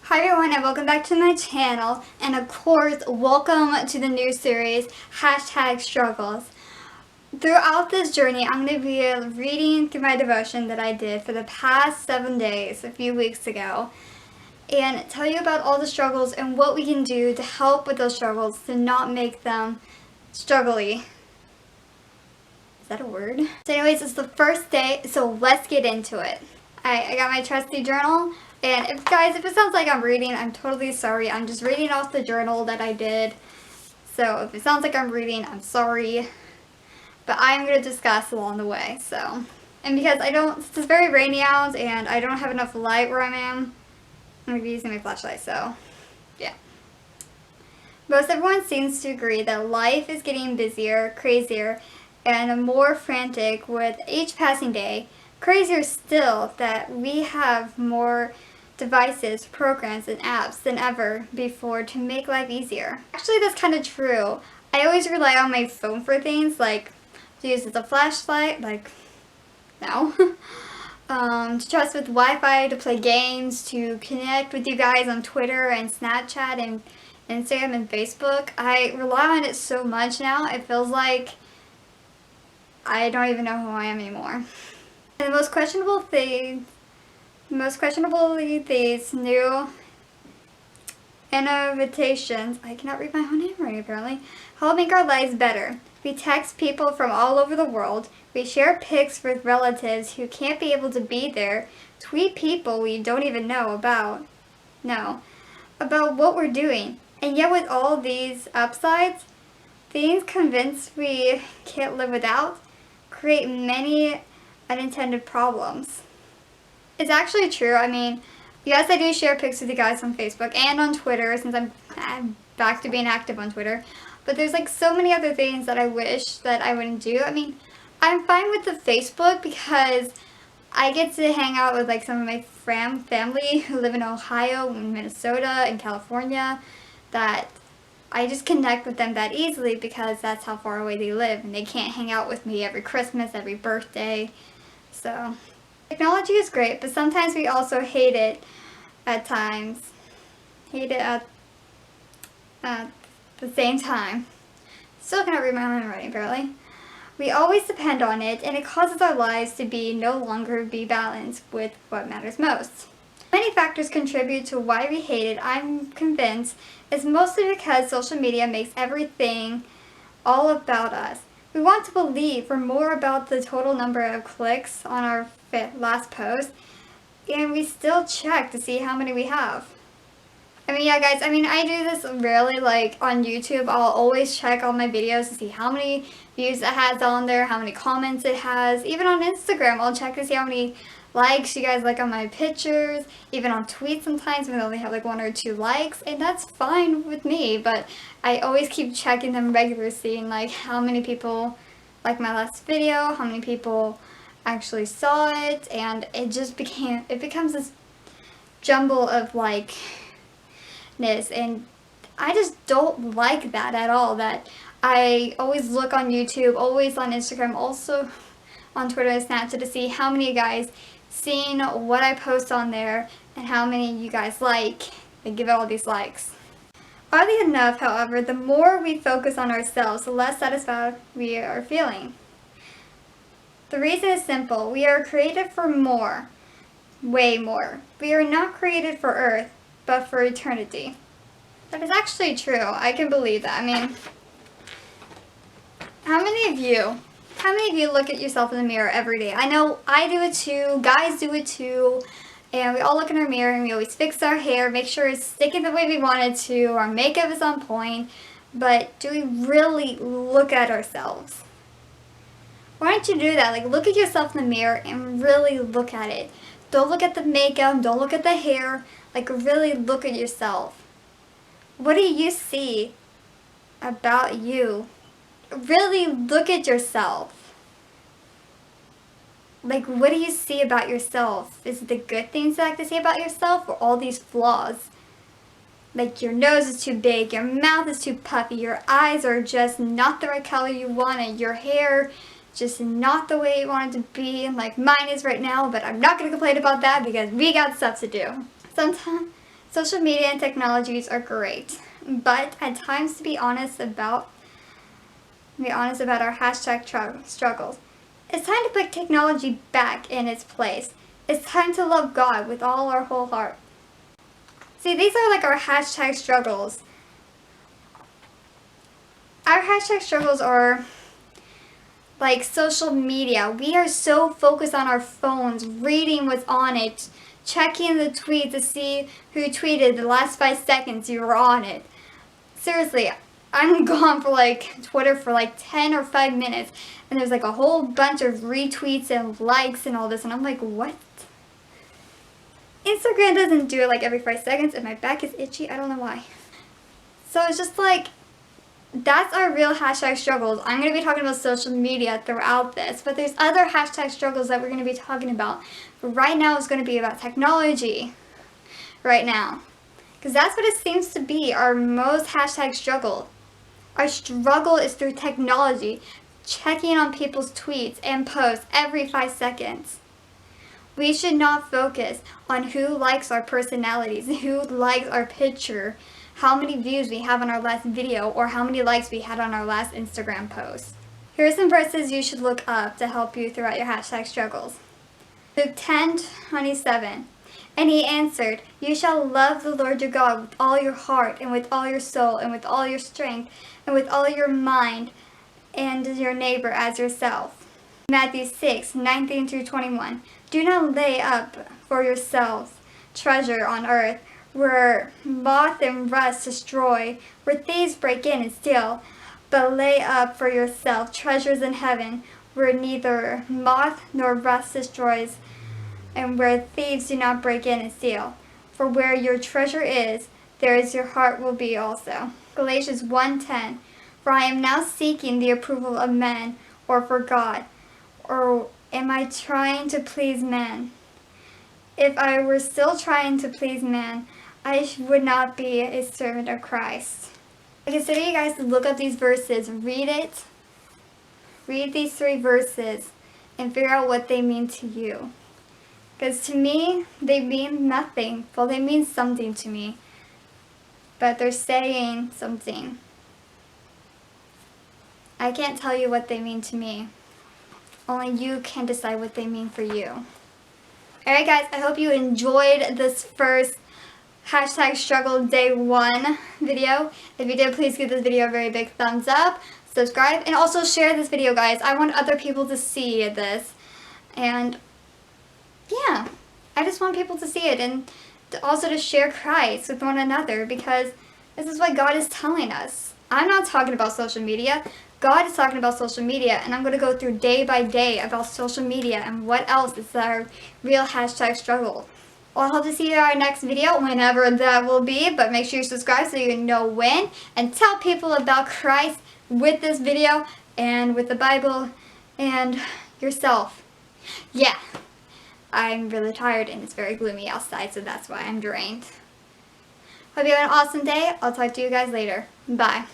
Hi everyone and welcome back to my channel, and of course welcome to the new series #struggles. Throughout this journey I'm going to be reading through my devotion that I did for the past 7 days a few weeks ago and tell you about all the struggles and what we can do to help with those struggles to not make them struggly. Is that a word? So anyways, it's the first day, so let's get into it. I got my trusty journal. And if it sounds like I'm reading, I'm totally sorry. I'm just reading off the journal that I did. So if it sounds like I'm reading, I'm sorry. But I'm going to discuss along the way. And because it's very rainy out and I don't have enough light where I am, I'm going to be using my flashlight, so yeah. Most everyone seems to agree that life is getting busier, crazier, and more frantic with each passing day. Crazier still that we have more devices, programs, and apps than ever before to make life easier. Actually, that's kind of true. I always rely on my phone for things, like to use as a flashlight, like now. To trust with Wi-Fi, to play games, to connect with you guys on Twitter and Snapchat and Instagram and Facebook. I rely on it so much now, it feels like I don't even know who I am anymore. And the most questionably these new innovations, I cannot read my own handwriting apparently, help make our lives better. We text people from all over the world. We share pics with relatives who can't be able to be there. Tweet people we don't even know about what we're doing. And yet with all these upsides, things convinced we can't live without create many unintended problems. It's actually true. I mean, yes, I do share pics with you guys on Facebook and on Twitter since I'm back to being active on Twitter. But there's like so many other things that I wish that I wouldn't do. I mean, I'm fine with the Facebook because I get to hang out with like some of my family who live in Ohio, Minnesota, and California, that I just connect with them that easily because that's how far away they live and they can't hang out with me every Christmas, every birthday. So technology is great, but sometimes we also hate it at times. Hate it at the same time. Still cannot read my own handwriting apparently. We always depend on it, and it causes our lives to no longer be balanced with what matters most. Many factors contribute to why we hate it, I'm convinced, is mostly because social media makes everything all about us. We want to believe we're more about the total number of clicks on our last post, and we still check to see how many we have. I mean, yeah guys, I do this rarely, like on YouTube. I'll always check all my videos to see how many views it has on there, how many comments it has. Even on Instagram, I'll check to see how many likes you guys like on my pictures. Even on tweets sometimes when they only have like 1 or 2 likes, and that's fine with me, but I always keep checking them regularly, seeing like how many people like my last video, how many people actually saw it, and it becomes this jumble of likeness, and I just don't like that at all. That I always look on YouTube, always on Instagram, also on Twitter and Snapchat to see how many of you guys seen what I post on there and how many you guys like and give it all these likes. Oddly enough, however, the more we focus on ourselves, the less satisfied we are feeling. The reason is simple. We are created for more. Way more. We are not created for Earth, but for eternity. That is actually true. I can believe that. I mean, how many of you look at yourself in the mirror every day? I know I do it too, guys do it too, and we all look in our mirror and we always fix our hair, make sure it's sticking the way we want it to, our makeup is on point, but do we really look at ourselves? Why don't you do that? Like, look at yourself in the mirror and really look at it. Don't look at the makeup, don't look at the hair, like really look at yourself. What do you see about you? Really look at yourself. Like, what do you see about yourself? Is it the good things you like to see about yourself, or all these flaws? Like, your nose is too big, your mouth is too puffy, your eyes are just not the right color you want it, your hair just not the way you want it to be, like mine is right now, but I'm not going to complain about that because we got stuff to do. Social media and technologies are great, but at times to be honest about our hashtag struggles. It's time to put technology back in its place. It's time to love God with all our whole heart. See, these are like our hashtag struggles. Our hashtag struggles are like social media. We are so focused on our phones, reading what's on it, checking the tweet to see who tweeted the last 5 seconds you were on it. Seriously, I'm gone for like Twitter for like 10 or 5 minutes, and there's like a whole bunch of retweets and likes and all this, and I'm like, what? Instagram doesn't do it like every 5 seconds, and my back is itchy. I don't know why. So it's just like, that's our real hashtag struggles. I'm going to be talking about social media throughout this, but there's other hashtag struggles that we're going to be talking about. But right now it's going to be about technology. Right now. Because that's what it seems to be our most hashtag struggle. Our struggle is through technology, checking on people's tweets and posts every 5 seconds. We should not focus on who likes our personalities, who likes our picture, how many views we have on our last video, or how many likes we had on our last Instagram post. Here are some verses you should look up to help you throughout your hashtag struggles. Luke 10:27. And he answered, "You shall love the Lord your God with all your heart, and with all your soul, and with all your strength, and with all your mind, and your neighbor as yourself." Matthew 6:19-21. Do not lay up for yourselves treasure on earth, where moth and rust destroy, where thieves break in and steal, but lay up for yourself treasures in heaven, where neither moth nor rust destroys, and where thieves do not break in and steal. For where your treasure is, there is your heart will be also. Galatians 1:10. For I am now seeking the approval of men, or for God, or am I trying to please men? If I were still trying to please man, I would not be a servant of Christ. I consider you guys to look up these verses, read it, read these 3 verses, and figure out what they mean to you. Because to me, they mean nothing. Well, they mean something to me, but they're saying something. I can't tell you what they mean to me. Only you can decide what they mean for you. Alright guys, I hope you enjoyed this first hashtag struggle day 1 video. If you did, please give this video a very big thumbs up, subscribe, and also share this video, guys. I want other people to see this. And yeah, I just want people to see it, and also to share Christ with one another, because this is what God is telling us. I'm not talking about social media. God is talking about social media, and I'm going to go through day by day about social media and what else is our real hashtag struggle. Well, I hope to see you in our next video, whenever that will be, but make sure you subscribe so you know when, and tell people about Christ with this video, and with the Bible, and yourself. Yeah, I'm really tired, and it's very gloomy outside, so that's why I'm drained. Hope you have an awesome day. I'll talk to you guys later. Bye.